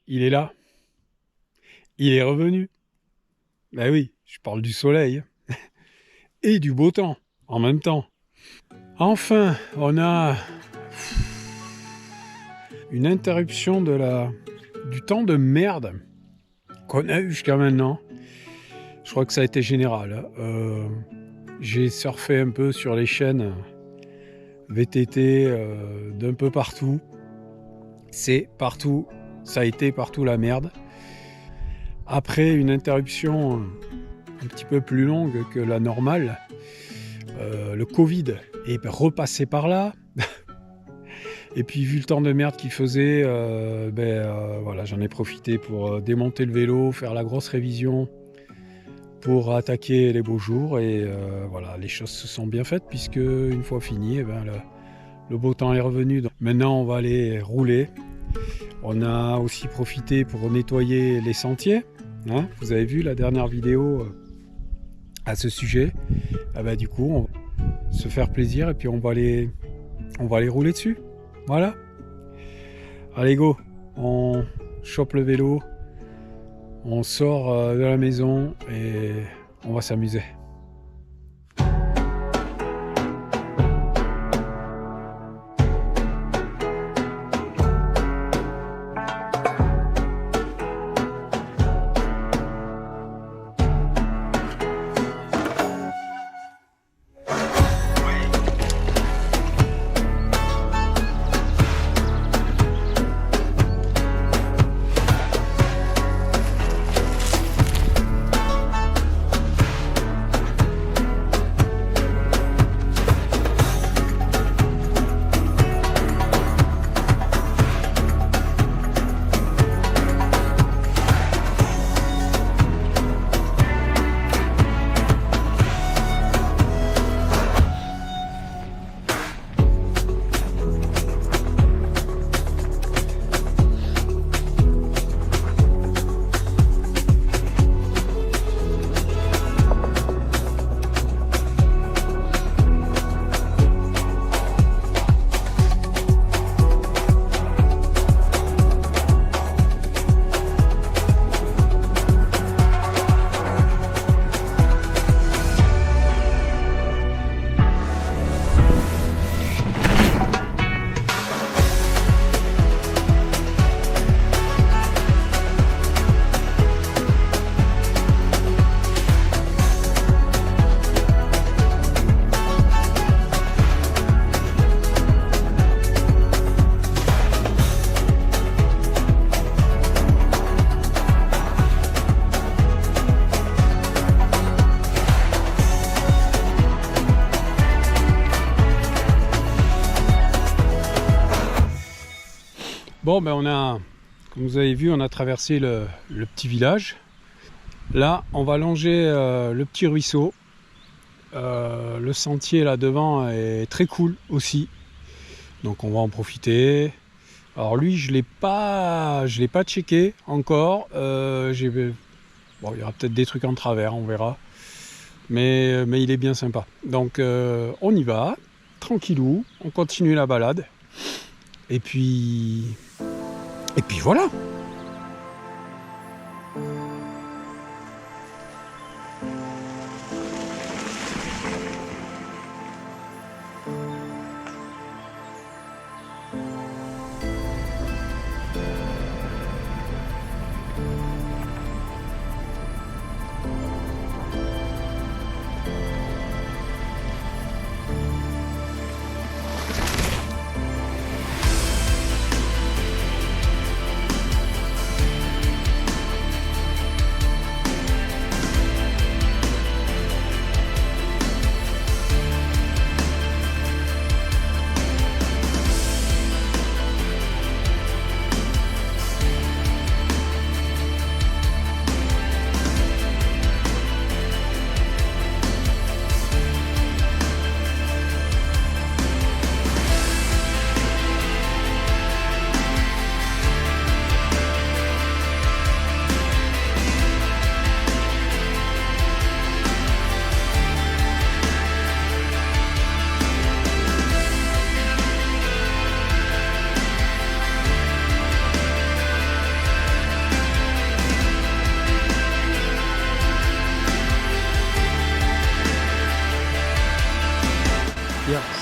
il est là. Il est revenu. Ben oui, je parle du soleil. Et du beau temps, en même temps. Enfin, on a une interruption du temps de merde qu'on a eu jusqu'à maintenant. Je crois que ça a été général. J'ai surfé un peu sur les chaînes VTT d'un peu partout. C'est partout, ça a été partout la merde. Après une interruption un petit peu plus longue que la normale, le Covid est repassé par là. Et puis vu le temps de merde qu'il faisait, voilà, j'en ai profité pour démonter le vélo, faire la grosse révision pour attaquer les beaux jours. Et voilà, les choses se sont bien faites puisque une fois fini, le beau temps est revenu. Donc, maintenant, on va aller rouler. On a aussi profité pour nettoyer les sentiers. Hein, vous avez vu la dernière vidéo à ce sujet. Du coup, on va se faire plaisir et puis on va aller rouler dessus. Voilà. Allez go, on chope le vélo, on sort de la maison et on va s'amuser. Bon, on a, comme vous avez vu, on a traversé le petit village. Là, on va longer le petit ruisseau. Le sentier là devant est très cool aussi. Donc on va en profiter. Alors lui, je l'ai pas checké encore. Bon, il y aura peut-être des trucs en travers, on verra. Mais il est bien sympa. Donc on y va, tranquillou, on continue la balade. Et puis voilà.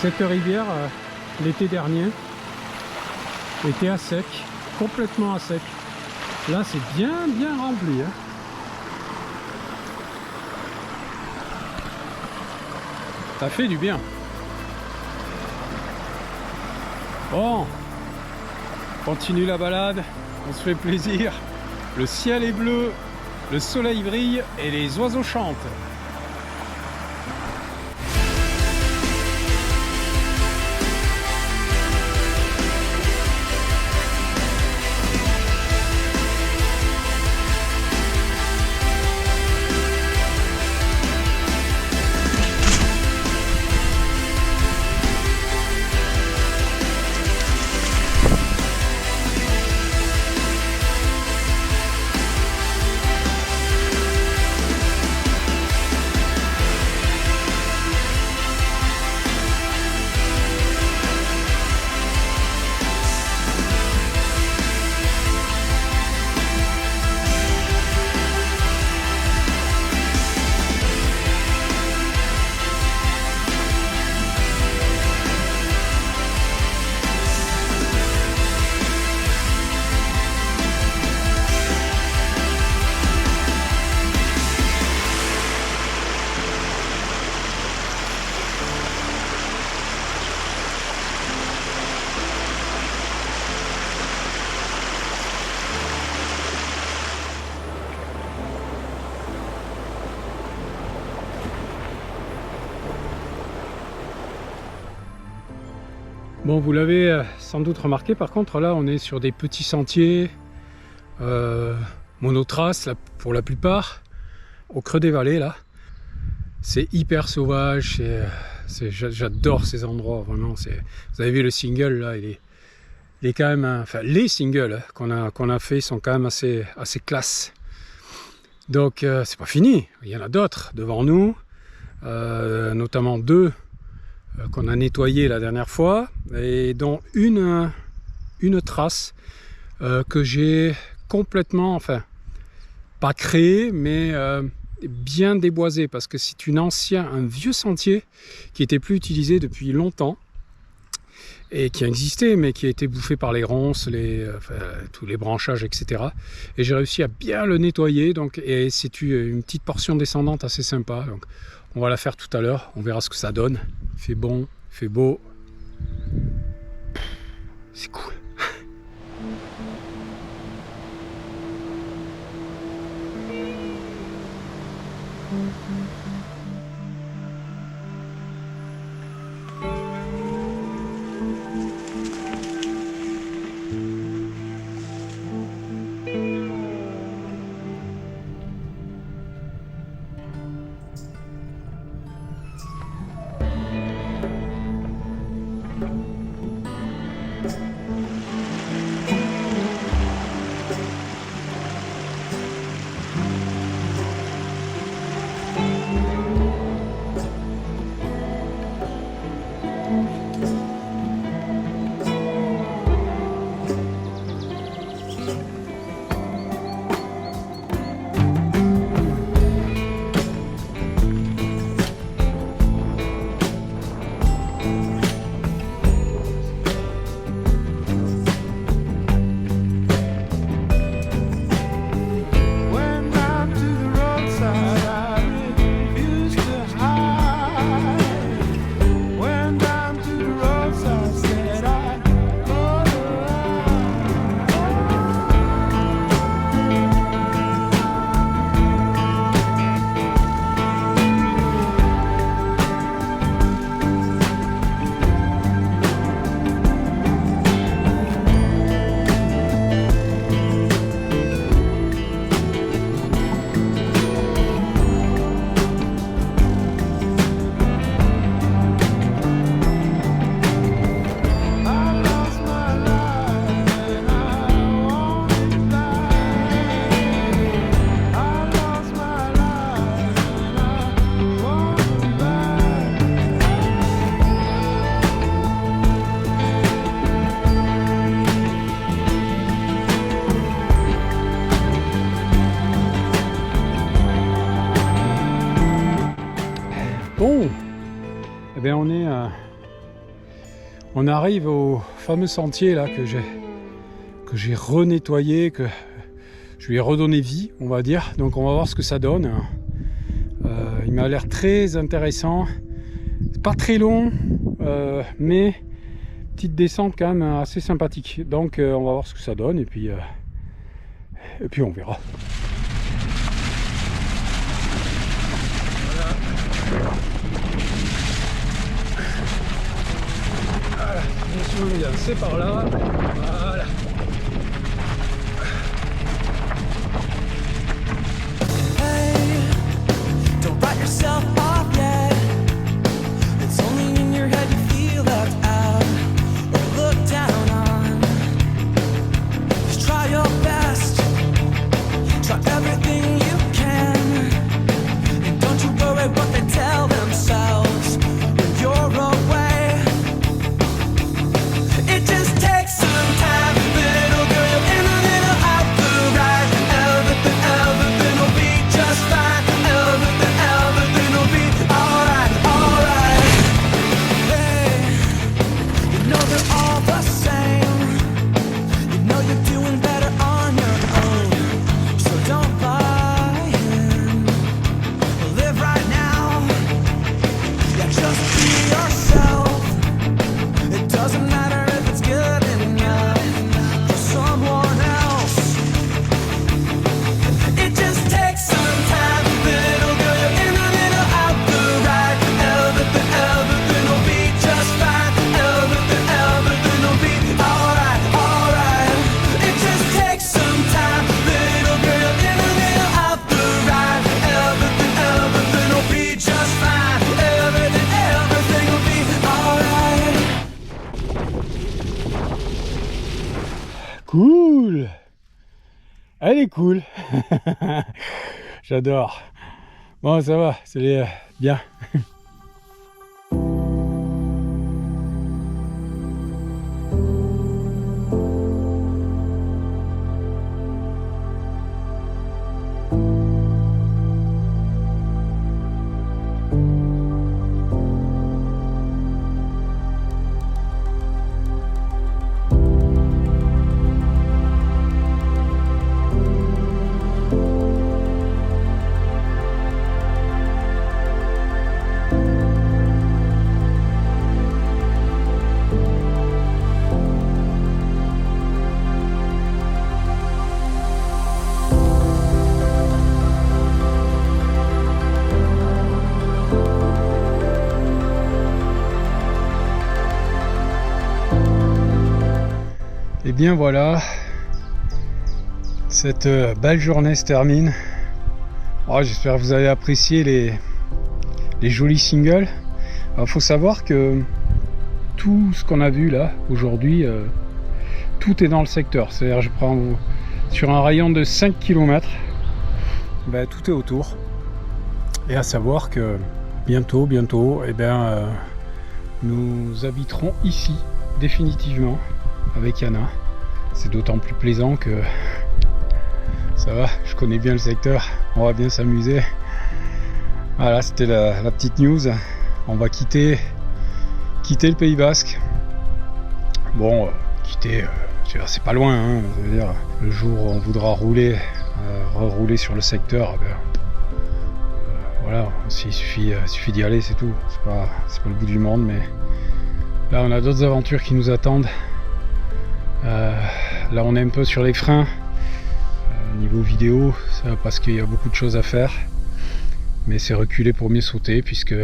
Cette rivière, l'été dernier, était à sec, complètement à sec. Là, c'est bien rempli. Hein. Ça fait du bien. Bon, on continue la balade, on se fait plaisir. Le ciel est bleu, le soleil brille et les oiseaux chantent. Bon, vous l'avez sans doute remarqué, par contre, là, on est sur des petits sentiers, monotraces pour la plupart, au creux des vallées, là. C'est hyper sauvage, j'adore ces endroits, vraiment. Vous avez vu le single, là, il est quand même... Enfin, les singles qu'on a fait sont quand même assez classe. Donc, c'est pas fini, il y en a d'autres devant nous, notamment 2 qu'on a nettoyé la dernière fois, et dont une trace que j'ai complètement, enfin, pas créée, mais bien déboisée, parce que c'est un vieux sentier qui était plus utilisé depuis longtemps, et qui a existé, mais qui a été bouffé par les ronces, tous les branchages, etc. Et j'ai réussi à bien le nettoyer, et c'est une petite portion descendante assez sympa. Donc, on va la faire tout à l'heure, on verra ce que ça donne. Il fait bon, il fait beau. C'est cool. Bon, eh bien on est On arrive au fameux sentier là que j'ai renettoyé, que je lui ai redonné vie, on va dire. Donc on va voir ce que ça donne. Il m'a l'air très intéressant. C'est pas très long, mais petite descente quand même assez sympathique. Donc on va voir ce que ça donne et puis on verra. Voilà, je me souviens, c'est par là. Voilà. Yourself off yet. It's only in your head you feel left out or looked down on. Just try your best, try everything you can, and don't you worry what they tell themselves when you're away. It just takes some time, little girl, you're in a little out the right. Everything will be just fine. Cool. Elle est cool. J'adore. Bon, ça va, c'est bien. Et bien voilà, cette belle journée se termine. Oh, j'espère que vous avez apprécié les jolis singles. Il faut savoir que tout ce qu'on a vu là aujourd'hui, tout est dans le secteur. C'est-à-dire je prends sur un rayon de 5 km, ben, tout est autour. Et à savoir que bientôt, eh ben, nous habiterons ici définitivement avec Yana. C'est d'autant plus plaisant que ça va, je connais bien le secteur, on va bien s'amuser. Voilà, c'était la petite news. On va quitter le Pays Basque. Bon, quitter, c'est pas loin, hein, c'est-à-dire le jour où on voudra rouler, rerouler sur le secteur, ben, voilà, il suffit d'y aller, c'est tout. C'est pas le bout du monde, mais là on a d'autres aventures qui nous attendent. Là on est un peu sur les freins niveau vidéo, parce qu'il y a beaucoup de choses à faire, mais c'est reculer pour mieux sauter, puisque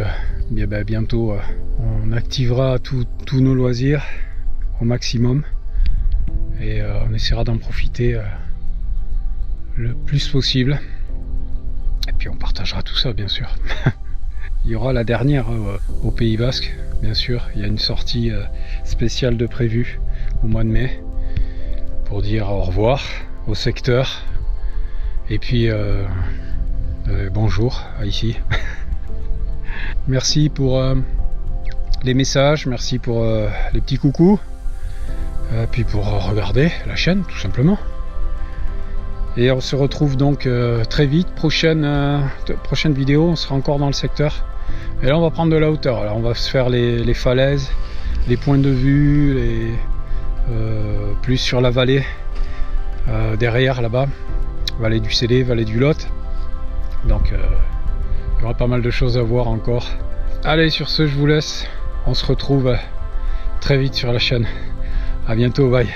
bientôt on activera tous nos loisirs au maximum et on essaiera d'en profiter le plus possible, et puis on partagera tout ça bien sûr. Il y aura la dernière au Pays Basque, bien sûr. Il y a une sortie spéciale de prévue au mois de mai pour dire au revoir au secteur et puis bonjour à ici. Merci pour les messages, merci pour les petits coucous, puis pour regarder la chaîne tout simplement. Et on se retrouve donc très vite. Prochaine vidéo, on sera encore dans le secteur. Et là on va prendre de la hauteur. Alors on va se faire les falaises, les points de vue, plus sur la vallée, derrière là-bas, vallée du Célé, vallée du Lot. Donc il y aura pas mal de choses à voir encore. Allez, sur ce, je vous laisse. On se retrouve très vite sur la chaîne. À bientôt, bye.